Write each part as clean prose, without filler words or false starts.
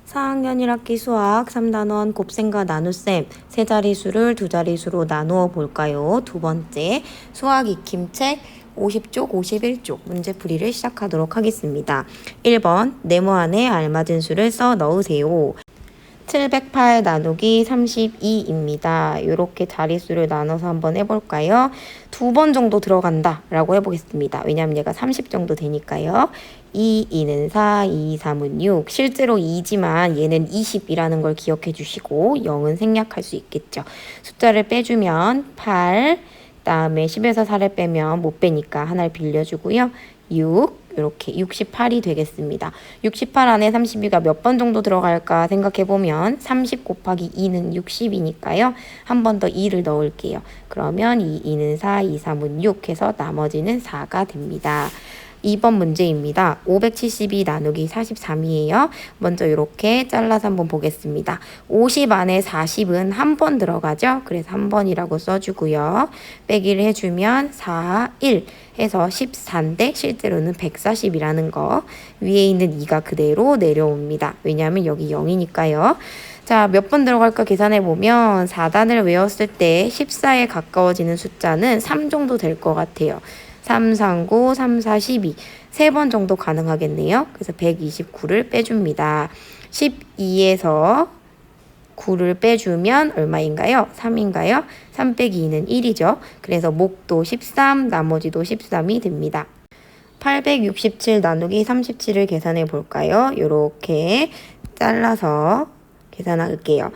4학년 1학기 수학 3단원 곱셈과 나눗셈 세 자리수를 두 자리수로 나누어 볼까요? 두 번째 수학 익힘책 50쪽, 51쪽 문제풀이를 시작하도록 하겠습니다. 1번 네모 안에 알맞은 수를 써 넣으세요. 708 나누기 32입니다. 이렇게 자릿수를 나눠서 한번 해볼까요? 2번 정도 들어간다 라고 해보겠습니다. 왜냐하면 얘가 30 정도 되니까요. 2, 2는 4, 2, 3은 6. 실제로 2지만 얘는 20이라는 걸 기억해 주시고 0은 생략할 수 있겠죠. 숫자를 빼주면 8, 그다음에 10에서 4를 빼면 못 빼니까 하나를 빌려주고요. 6, 이렇게 68이 되겠습니다. 68 안에 32가 몇 번 정도 들어갈까 생각해보면 30 곱하기 2는 60이니까요. 한 번 더 2를 넣을게요. 그러면 2, 2는 4, 2, 3은 6 해서 나머지는 4가 됩니다. 2번 문제입니다. 572 나누기 43이에요. 먼저 이렇게 잘라서 한번 보겠습니다. 50 안에 40은 한 번 들어가죠. 그래서 한 번이라고 써주고요. 빼기를 해주면 4, 1 해서 14인데 실제로는 140이라는 거. 위에 있는 2가 그대로 내려옵니다. 왜냐하면 여기 0이니까요. 자, 몇 번 들어갈까 계산해보면 4단을 외웠을 때 14에 가까워지는 숫자는 3 정도 될 것 같아요. 3, 3, 9, 3, 4, 12. 3번 정도 가능하겠네요. 그래서 129를 빼줍니다. 12에서 9를 빼주면 얼마인가요? 3인가요? 3 빼기 2는 1이죠. 그래서 목도 13, 나머지도 13이 됩니다. 867 나누기 37을 계산해 볼까요? 이렇게 잘라서 계산할게요.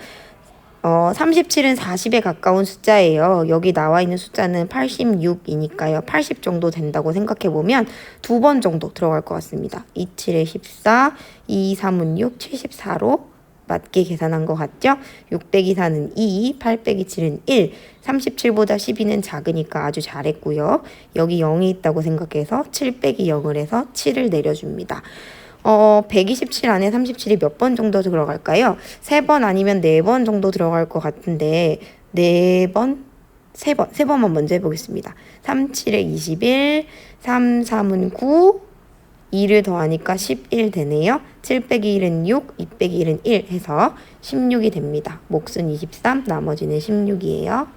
37은 40에 가까운 숫자예요. 여기 나와 있는 숫자는 86이니까요. 80 정도 된다고 생각해보면 2번 정도 들어갈 것 같습니다. 2, 7에 14, 2, 3은 6, 74로 맞게 계산한 것 같죠? 6 빼기 4는 2, 8 빼기 7은 1, 37보다 12는 작으니까 아주 잘했고요. 여기 0이 있다고 생각해서 7 빼기 0을 해서 7을 내려줍니다. 127 안에 37이 몇 번 정도 들어갈까요? 3번 아니면 4번 정도 들어갈 것 같은데 4번? 3번만 먼저 해보겠습니다. 3, 7에 21, 3, 3은 9, 2를 더하니까 11 되네요. 7 빼기 1은 6, 2 빼기 1은 1 해서 16이 됩니다. 몫은 23, 나머지는 16이에요.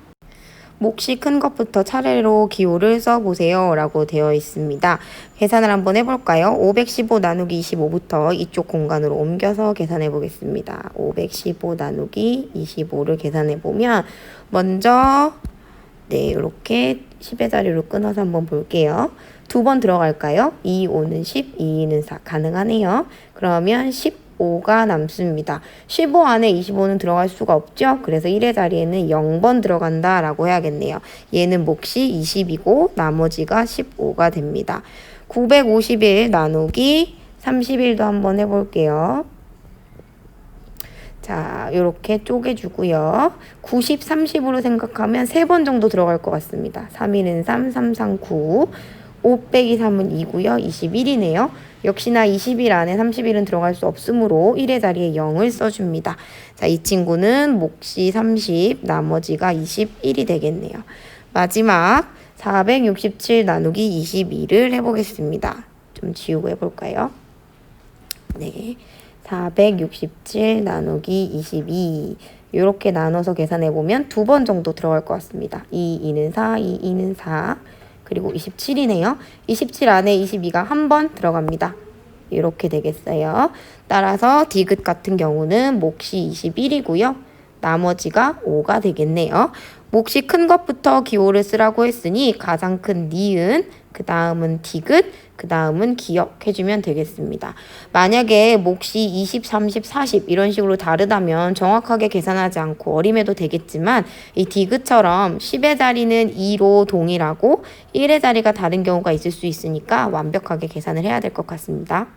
몫이 큰 것부터 차례로 기호를 써보세요 라고 되어 있습니다. 계산을 한번 해볼까요? 515 나누기 25부터 이쪽 공간으로 옮겨서 계산해 보겠습니다. 515 나누기 25를 계산해 보면 먼저 이렇게 10의 자리로 끊어서 한번 볼게요. 2번 들어갈까요? 2, 5는 10, 2, 2는 4 가능하네요. 그러면 15가 남습니다. 15 안에 25는 들어갈 수가 없죠. 그래서 1의 자리에는 0번 들어간다 라고 해야겠네요. 얘는 몫이 20이고 나머지가 15가 됩니다. 951 나누기 31도 한번 해볼게요. 자, 이렇게 쪼개주고요. 90, 30으로 생각하면 3번 정도 들어갈 것 같습니다. 3, 1은 3, 3, 3, 9. 5 빼기 3은 2고요. 21이네요. 역시나 21 안에 31은 들어갈 수 없으므로 1의 자리에 0을 써줍니다. 자, 이 친구는 몫이 30, 나머지가 21이 되겠네요. 마지막 467 나누기 22를 해보겠습니다. 좀 지우고 해볼까요? 네. 467 나누기 22 이렇게 나눠서 계산해보면 2번 정도 들어갈 것 같습니다. 2, 2는 4, 2, 2는 4 그리고 27이네요. 27 안에 22가 한 번 들어갑니다. 이렇게 되겠어요. 따라서 디귿 같은 경우는 몫이 21이고요. 나머지가 5가 되겠네요. 몫이 큰 것부터 기호를 쓰라고 했으니 가장 큰 니은, 그 다음은 디귿, 그 다음은 기억해주면 되겠습니다. 만약에 몫이 20, 30, 40 이런 식으로 다르다면 정확하게 계산하지 않고 어림해도 되겠지만 이 디귿처럼 10의 자리는 2로 동일하고 1의 자리가 다른 경우가 있을 수 있으니까 완벽하게 계산을 해야 될 것 같습니다.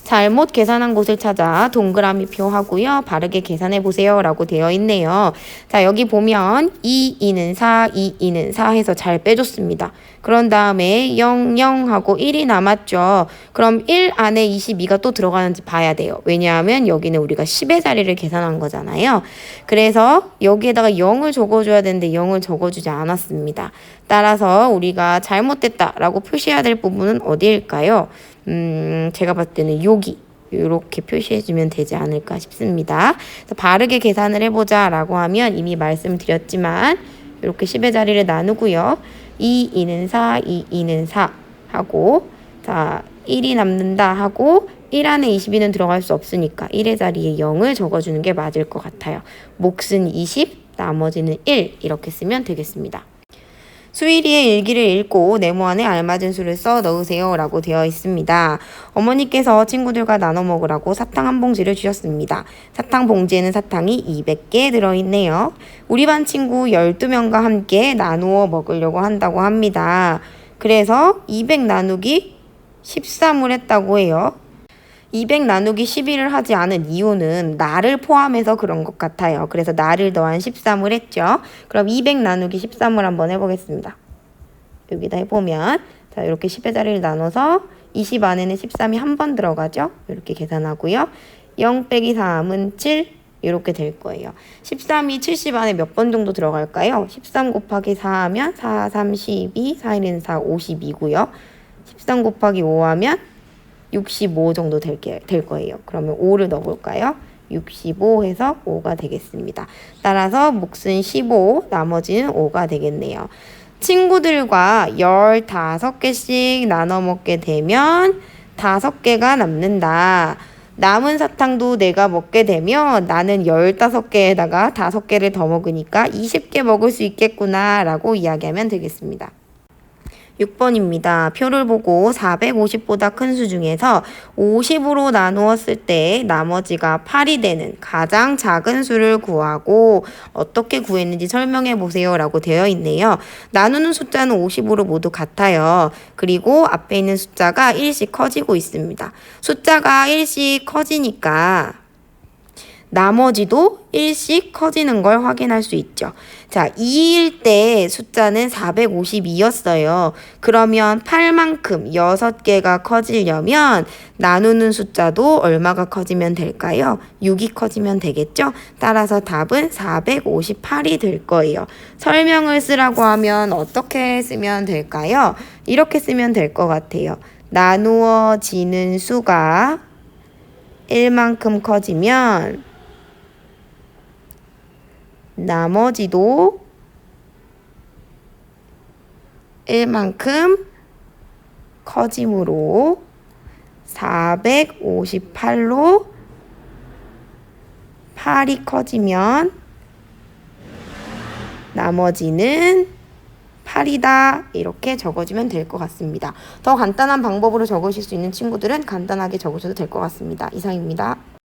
잘못 계산한 곳을 찾아 동그라미표 하고요. 바르게 계산해 보세요 라고 되어 있네요. 자, 여기 보면 2는 4, 2는 4 해서 잘 빼줬습니다. 그런 다음에 0, 0 하고 1이 남았죠. 그럼 1 안에 22가 또 들어가는지 봐야 돼요. 왜냐하면 여기는 우리가 10의 자리를 계산한 거잖아요. 그래서 여기에다가 0을 적어줘야 되는데 0을 적어주지 않았습니다. 따라서 우리가 잘못됐다라고 표시해야 될 부분은 어디일까요? 제가 봤을 때는 여기 이렇게 표시해주면 되지 않을까 싶습니다. 그래서 바르게 계산을 해보자 라고 하면 이미 말씀드렸지만 이렇게 10의 자리를 나누고요. 2, 2는 4, 2, 2는 4 하고 자 1이 남는다 하고 1 안에 22는 들어갈 수 없으니까 1의 자리에 0을 적어주는 게 맞을 것 같아요. 몫은 20, 나머지는 1 이렇게 쓰면 되겠습니다. 수일이의 일기를 읽고 네모안에 알맞은 수를 써 넣으세요 라고 되어 있습니다. 어머니께서 친구들과 나눠 먹으라고 사탕 한 봉지를 주셨습니다. 사탕 봉지에는 사탕이 200개 들어있네요. 우리 반 친구 12명과 함께 나누어 먹으려고 한다고 합니다. 그래서 200 나누기 13을 했다고 해요. 200 나누기 11을 하지 않은 이유는 나를 포함해서 그런 것 같아요. 그래서 나를 더한 13을 했죠. 그럼 200 나누기 13을 한번 해보겠습니다. 여기다 해보면 자 이렇게 10의 자리를 나눠서 20 안에는 13이 한 번 들어가죠. 이렇게 계산하고요. 0 빼기 3은 7 이렇게 될 거예요. 13이 70 안에 몇 번 정도 들어갈까요? 13 곱하기 4 하면 4, 3, 12, 4, 1은 4, 52고요. 13 곱하기 5 하면 65 정도 될 거예요. 그러면 5를 넣어볼까요? 65 해서 5가 되겠습니다. 따라서 몫은 15, 나머지는 5가 되겠네요. 친구들과 15개씩 나눠 먹게 되면 5개가 남는다. 남은 사탕도 내가 먹게 되면 나는 15개에다가 5개를 더 먹으니까 20개 먹을 수 있겠구나 라고 이야기하면 되겠습니다. 6번입니다. 표를 보고 450보다 큰 수 중에서 50으로 나누었을 때 나머지가 8이 되는 가장 작은 수를 구하고 어떻게 구했는지 설명해 보세요 라고 되어 있네요. 나누는 숫자는 50으로 모두 같아요. 그리고 앞에 있는 숫자가 1씩 커지고 있습니다. 숫자가 1씩 커지니까 나머지도 1씩 커지는 걸 확인할 수 있죠. 자, 2일 때 숫자는 452였어요. 그러면 8만큼 6개가 커지려면 나누는 숫자도 얼마가 커지면 될까요? 6이 커지면 되겠죠? 따라서 답은 458이 될 거예요. 설명을 쓰라고 하면 어떻게 쓰면 될까요? 이렇게 쓰면 될 것 같아요. 나누어지는 수가 1만큼 커지면 나머지도 1만큼 커짐으로 458로 8이 커지면 나머지는 8이다 이렇게 적어주면 될 것 같습니다. 더 간단한 방법으로 적으실 수 있는 친구들은 간단하게 적으셔도 될 것 같습니다. 이상입니다.